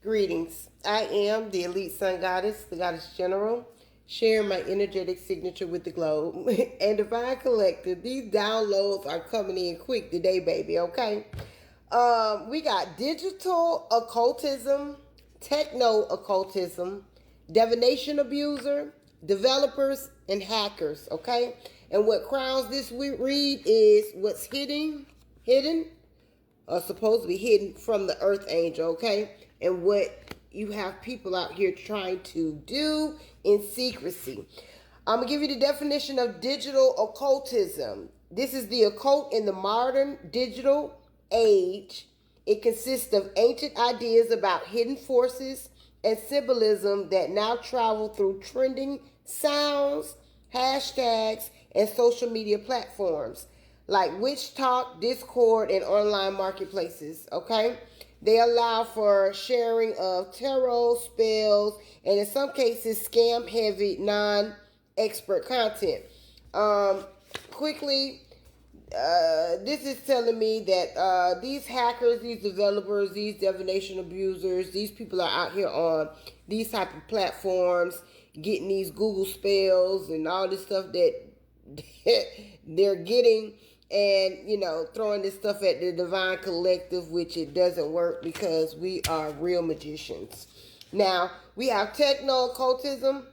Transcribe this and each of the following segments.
Greetings. I am the Elite Sun Goddess, the Goddess General, sharing my energetic signature with the globe. And Divine Collective, these downloads are coming in quick today, baby, okay? We got digital occultism, techno occultism, divination abuser, developers, and hackers, okay? And what crowns this read is what's hidden, are supposed to be hidden from the earth angel, okay? And what you have people out here trying to do in secrecy. I'm going to give you the definition of digital occultism. This is the occult in the modern digital age. It consists of ancient ideas about hidden forces and symbolism that now travel through trending sounds, hashtags, and social media platforms like Witch Talk, Discord, and online marketplaces, okay? They allow for sharing of tarot, spells, and in some cases, scam-heavy, non-expert content. Quickly, this is telling me that these hackers, these developers, these divination abusers, these people are out here on these type of platforms, getting these Google spells and all this stuff that they're getting, and throwing this stuff at the Divine Collective, which it doesn't work because we are real magicians. Now we have techno occultism.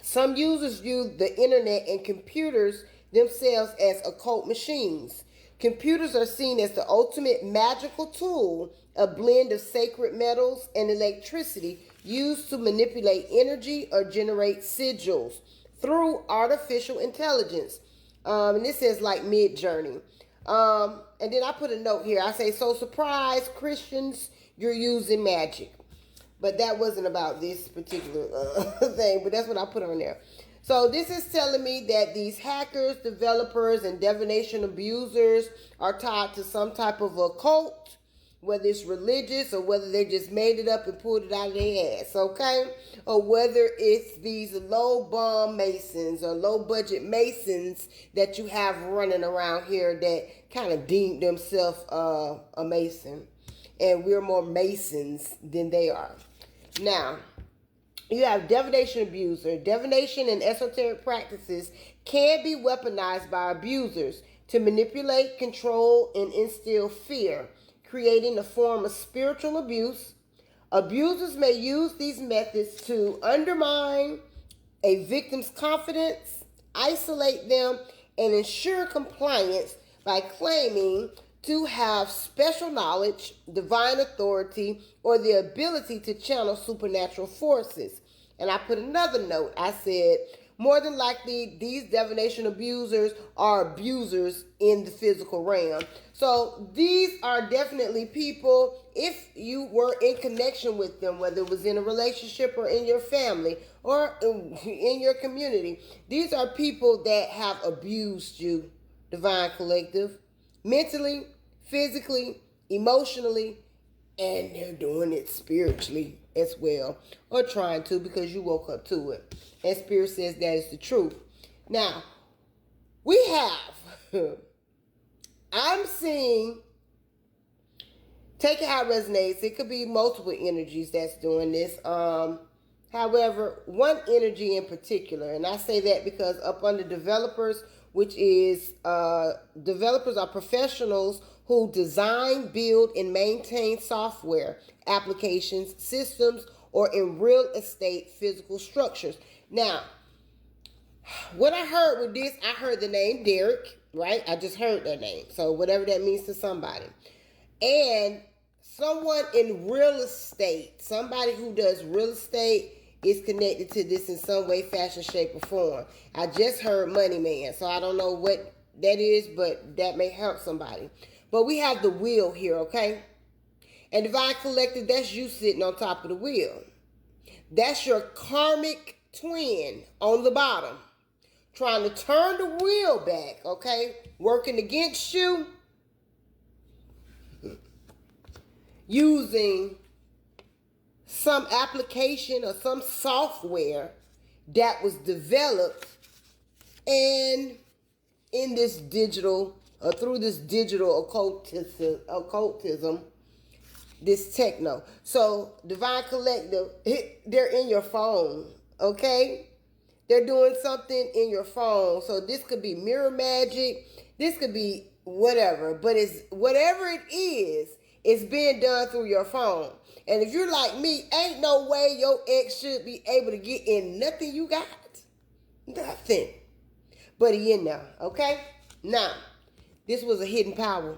Some users use the internet and computers themselves as occult machines. Computers are seen as the ultimate magical tool, a blend of sacred metals and electricity used to manipulate energy or generate sigils through artificial intelligence. And this says like Mid-Journey. And then I put a note here. I say, so surprise, Christians, you're using magic. But that wasn't about this particular thing, but that's what I put on there. So this is telling me that these hackers, developers, and divination abusers are tied to some type of occult, whether it's religious or whether they just made it up and pulled it out of their ass, okay? Or whether it's these low bomb masons or low budget masons that you have running around here that kind of deemed themselves a mason. And we're more masons than they are. Now, you have divination abuser. Divination and esoteric practices can be weaponized by abusers to manipulate, control, and instill fear, creating a form of spiritual abuse. Abusers may use these methods to undermine a victim's confidence, isolate them, and ensure compliance by claiming to have special knowledge, divine authority, or the ability to channel supernatural forces. And I put another note. I said, more than likely, these divination abusers are abusers in the physical realm. So these are definitely people, if you were in connection with them, whether it was in a relationship or in your family or in your community, these are people that have abused you, Divine Collective, mentally, physically, emotionally, and they're doing it spiritually as well, or trying to, because you woke up to it. And Spirit says that is the truth. Now, we have, I'm seeing, take it how it resonates. It could be multiple energies that's doing this. However, one energy in particular, and I say that because up under developers, which is developers are professionals who design, build, and maintain software, applications, systems, or in real estate physical structures. Now, what I heard with this, I heard the name Derek, right? I just heard that name. So whatever that means to somebody. And someone in real estate, somebody who does real estate, is connected to this in some way, fashion, shape, or form. I just heard Money Man, so I don't know what that is, but that may help somebody. But we have the wheel here, okay? And Divine Collective, that's you sitting on top of the wheel. That's your karmic twin on the bottom, trying to turn the wheel back, okay? Working against you, using some application or some software that was developed and in this digital or through this digital occultism this techno. So Divine Collective, they're in your phone, okay? They're doing something in your phone. So this could be mirror magic. This could be whatever. But it's whatever it is, it's being done through your phone. And if you're like me, ain't no way your ex should be able to get in nothing you got. Nothing. But he in there, okay? Now, this was a hidden power.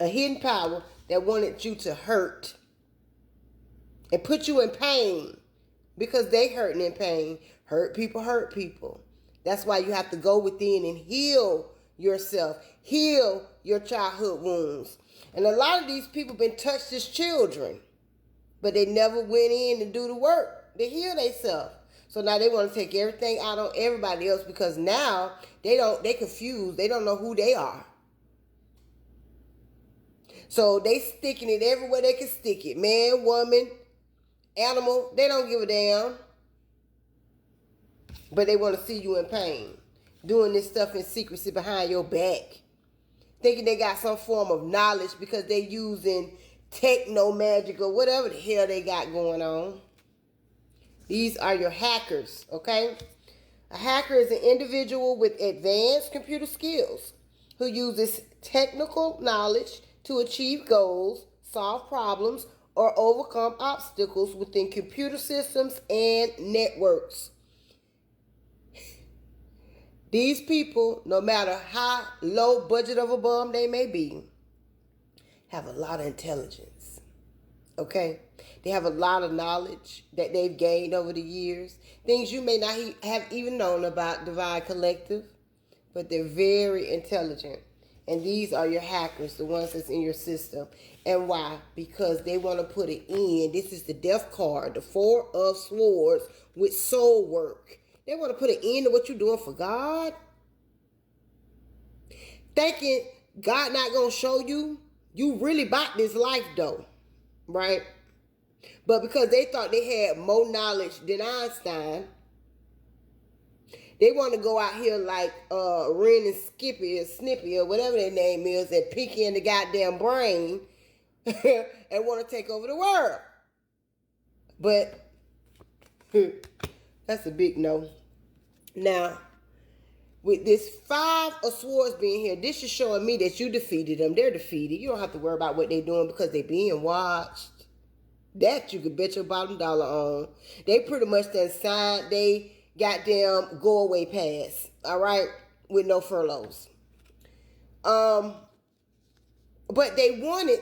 A hidden power that wanted you to hurt and put you in pain because they hurting in pain. Hurt people. That's why you have to go within and heal yourself. Heal your childhood wounds. And a lot of these people been touched as children, but they never went in and do the work to heal themselves. So now they want to take everything out on everybody else because now they confused. They don't know who they are. So they sticking it everywhere they can stick it. Man, woman, animal, they don't give a damn. But they want to see you in pain. Doing this stuff in secrecy behind your back. Thinking they got some form of knowledge because they using techno magic or whatever the hell they got going on. These are your hackers, okay? A hacker is an individual with advanced computer skills who uses technical knowledge to achieve goals, solve problems, or overcome obstacles within computer systems and networks. These people, no matter how low budget of a bum they may be, have a lot of intelligence, okay? They have a lot of knowledge that they've gained over the years. Things you may not have even known about Divine Collective, but they're very intelligent. And these are your hackers, the ones that's in your system. And why? Because they want to put an end. This is the death card, the Four of Swords with soul work. They want to put an end to what you're doing for God. Thinking God not going to show you, you really bought this life though, right? But because they thought they had more knowledge than Einstein, they want to go out here like Ren and Skippy or Snippy or whatever their name is and Pinky in the goddamn brain and want to take over the world. But that's a big no. Now, with this Five of Swords being here, this is showing me that you defeated them. They're defeated. You don't have to worry about what they're doing because they're being watched. That you could bet your bottom dollar on. They pretty much done signed they goddamn go away pass. All right, with no furloughs. But they wanted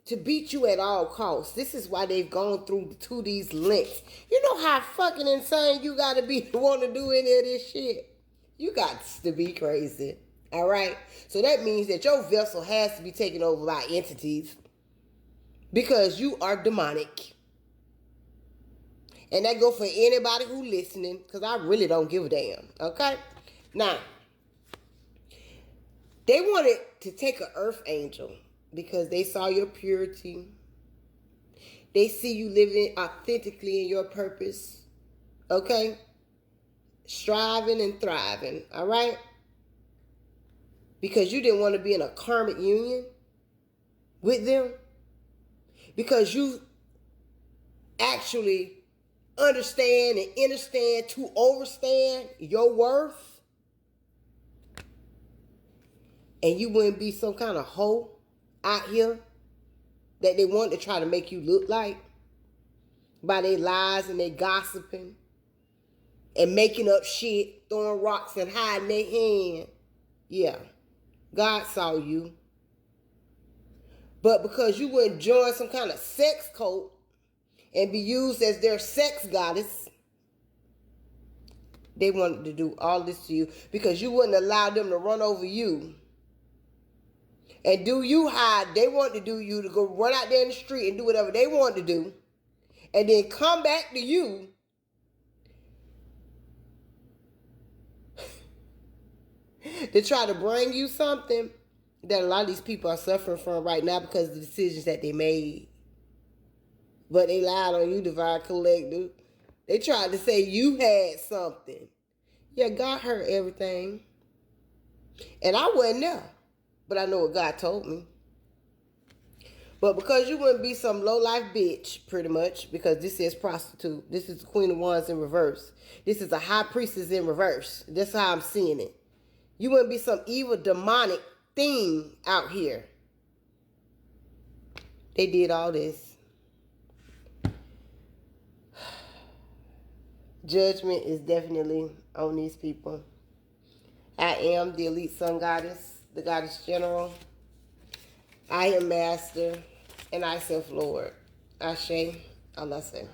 to beat you at all costs. This is why they've gone through to these lengths. You know how fucking insane you gotta be to want to do any of this shit. You got to be crazy. All right. So that means that your vessel has to be taken over by entities. Because you are demonic. And that go for anybody who listening. Because I really don't give a damn. Okay? Now, they wanted to take an earth angel. Because they saw your purity. They see you living authentically in your purpose. Okay? Striving and thriving. All right? Because you didn't want to be in a karmic union with them. Because you actually understand and understand to overstand your worth. And you wouldn't be some kind of hoe out here that they want to try to make you look like by their lies and their gossiping and making up shit, throwing rocks and hiding their hand. Yeah, God saw you. But because you wouldn't join some kind of sex cult and be used as their sex goddess, they wanted to do all this to you because you wouldn't allow them to run over you and do you how they want to do you, to go run out there in the street and do whatever they want to do and then come back to you to try to bring you something that a lot of these people are suffering from right now because of the decisions that they made. But they lied on you, Divine Collective. They tried to say you had something. Yeah, God heard everything. And I wasn't there. But I know what God told me. But because you wouldn't be some low-life bitch, pretty much, because this is prostitute. This is the Queen of Wands in reverse. This is a high priestess in reverse. That's how I'm seeing it. You wouldn't be some evil, demonic thing out here. They did all this. Judgment is definitely on these people. I am the elite sun goddess, the goddess general. I am master, and I self Lord. Ashe, Allah say.